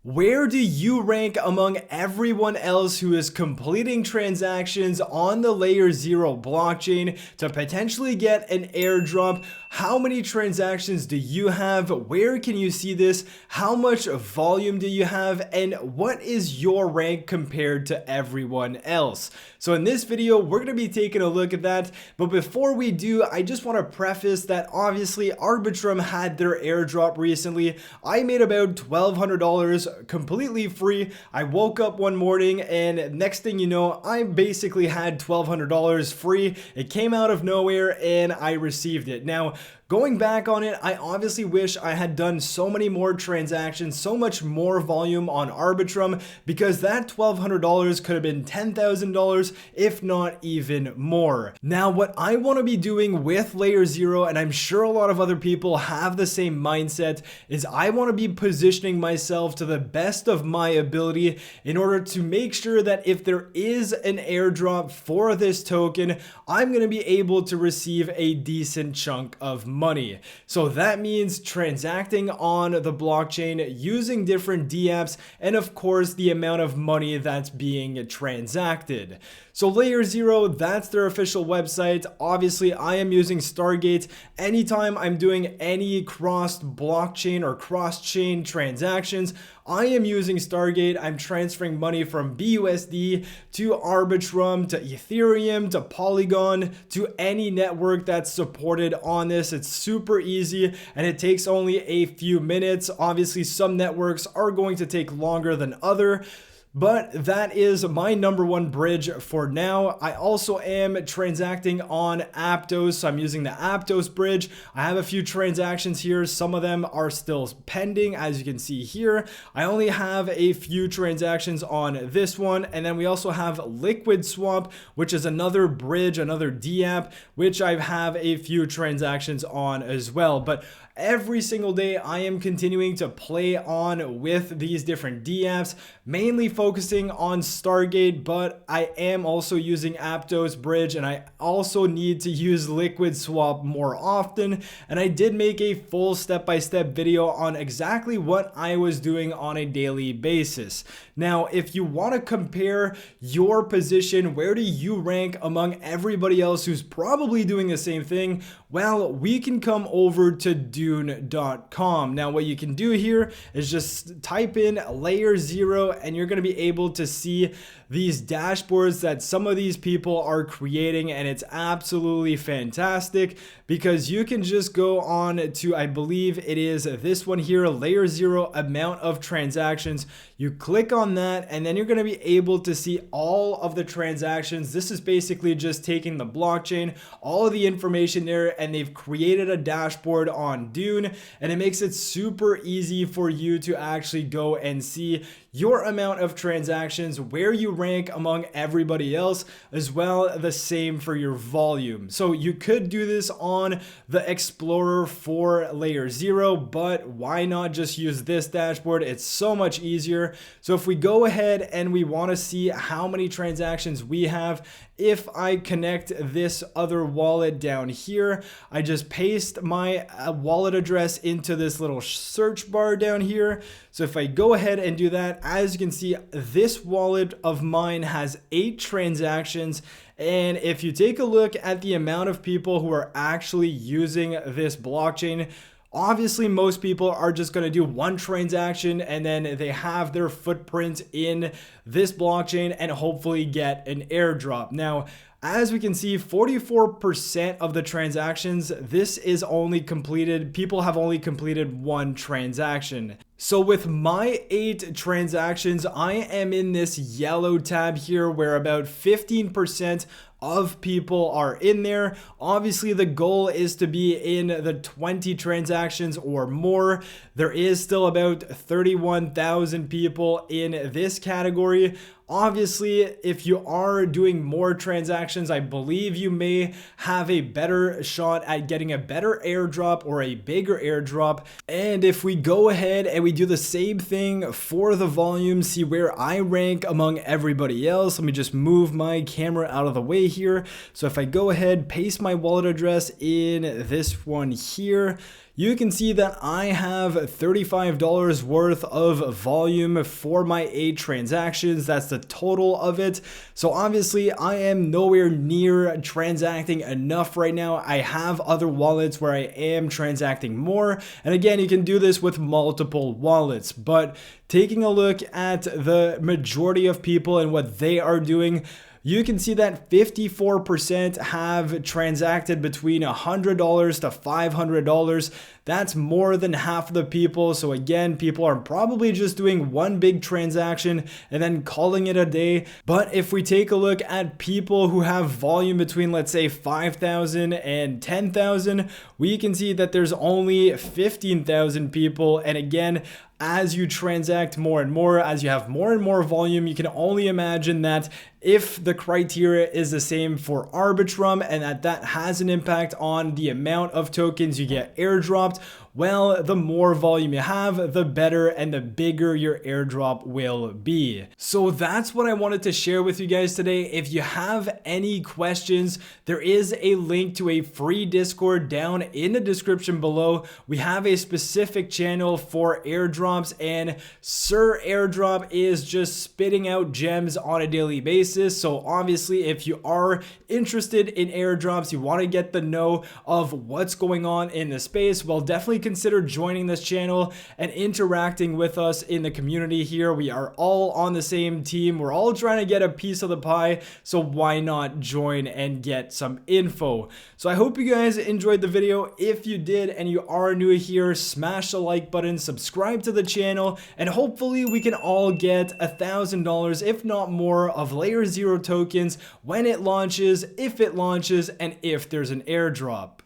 Where do you rank among everyone else who is completing transactions on the LayerZero blockchain to potentially get an airdrop? How many transactions do you have? Where can you see this? How much volume do you have? And what is your rank compared to everyone else? So in this video, we're going to be taking a look at that. But before we do, I just want to preface that obviously Arbitrum had their airdrop recently. I made about $1,200 completely free. I woke up one morning and next thing you know, I basically had $1,200 free. It came out of nowhere and I received it. Now, going back on it, I obviously wish I had done so many more transactions, so much more volume on Arbitrum, because that $1,200 could have been $10,000, if not even more. Now, what I want to be doing with LayerZero, and I'm sure a lot of other people have the same mindset, is I want to be positioning myself to the best of my ability in order to make sure that if there is an airdrop for this token, I'm going to be able to receive a decent chunk of money. So that means transacting on the blockchain, using different dApps, and of course the amount of money that's being transacted. So LayerZero, that's their official website. Obviously, I am using Stargate. Anytime I'm doing any cross-blockchain or cross-chain transactions, I am using Stargate. I'm transferring money from BUSD to Arbitrum to Ethereum to Polygon to any network that's supported on this. It's super easy and it takes only a few minutes. Obviously, some networks are going to take longer than others, but that is my number one bridge for now. I also am transacting on Aptos, so I'm using the Aptos bridge. I have a few transactions here. Some of them are still pending, as you can see here. I only have a few transactions on this one. And then we also have Liquid Swap, which is another bridge, another dApp, which I have a few transactions on as well. But every single day, I am continuing to play on with these different dApps, mainly focusing on Stargate, but I am also using Aptos Bridge, and I also need to use Liquid Swap more often. And I did make a full step-by-step video on exactly what I was doing on a daily basis. Now, if you want to compare your position, where do you rank among everybody else who's probably doing the same thing? Well, we can come over to Dune.com. Now, what you can do here is just type in LayerZero and you're going to be able to see these dashboards that some of these people are creating, and it's absolutely fantastic because you can just go on to, I believe it is this one here, LayerZero amount of transactions. You click on that and then you're going to be able to see all of the transactions. This is basically just taking the blockchain, all of the information there, and they've created a dashboard on Dune, and it makes it super easy for you to actually go and see your amount of transactions, where you rank among everybody else, as well the same for your volume. So you could do this on the Explorer for LayerZero, but why not just use this dashboard? It's so much easier. So if we go ahead and we want to see how many transactions we have, if I connect this other wallet down here, I just paste my wallet address into this little search bar down here. So if I go ahead and do that, as you can see, this wallet of mine has 8 transactions. And if you take a look at the amount of people who are actually using this blockchain, obviously, most people are just going to do one transaction and then they have their footprint in this blockchain and hopefully get an airdrop. Now, as we can see, 44% of the transactions, this is only completed, people have only completed one transaction. So with my 8 transactions, I am in this yellow tab here where about 15% of people are in there. Obviously, the goal is to be in the 20 transactions or more. There is still about 31,000 people in this category. Obviously, if you are doing more transactions, I believe you may have a better shot at getting a better airdrop or a bigger airdrop. And if we go ahead and we do the same thing for the volume, see where I rank among everybody else. Let me just move my camera out of the way here. So if I go ahead, paste my wallet address in this one here, you can see that I have $35 worth of volume for my 8 transactions. That's the total of it. So obviously I am nowhere near transacting enough right now. I have other wallets where I am transacting more. And again, you can do this with multiple wallets, but taking a look at the majority of people and what they are doing, you can see that 54% have transacted between $100 to $500. That's more than half of the people. So again, people are probably just doing one big transaction and then calling it a day. But if we take a look at people who have volume between, let's say, 5,000 and 10,000, we can see that there's only 15,000 people. And again, as you transact more and more, as you have more and more volume, you can only imagine that if the criteria is the same for arbitrum and that has an impact on the amount of tokens you get airdropped, well, the more volume you have, the better and the bigger your airdrop will be. So that's what I wanted to share with you guys today. If you have any questions, there is a link to a free Discord down in the description below. We have a specific channel for airdrops, and Sir Airdrop is just spitting out gems on a daily basis. So obviously, if you are interested in airdrops, you want to get the know of what's going on in the space, well, definitely consider joining this channel and interacting with us in the community here. We are all on the same team. We're all trying to get a piece of the pie, so why not join and get some info? So I hope you guys enjoyed the video. If you did and you are new here, smash the like button, subscribe to the channel, and hopefully we can all get $1,000, if not more, of LayerZero tokens when it launches, if it launches, and if there's an airdrop.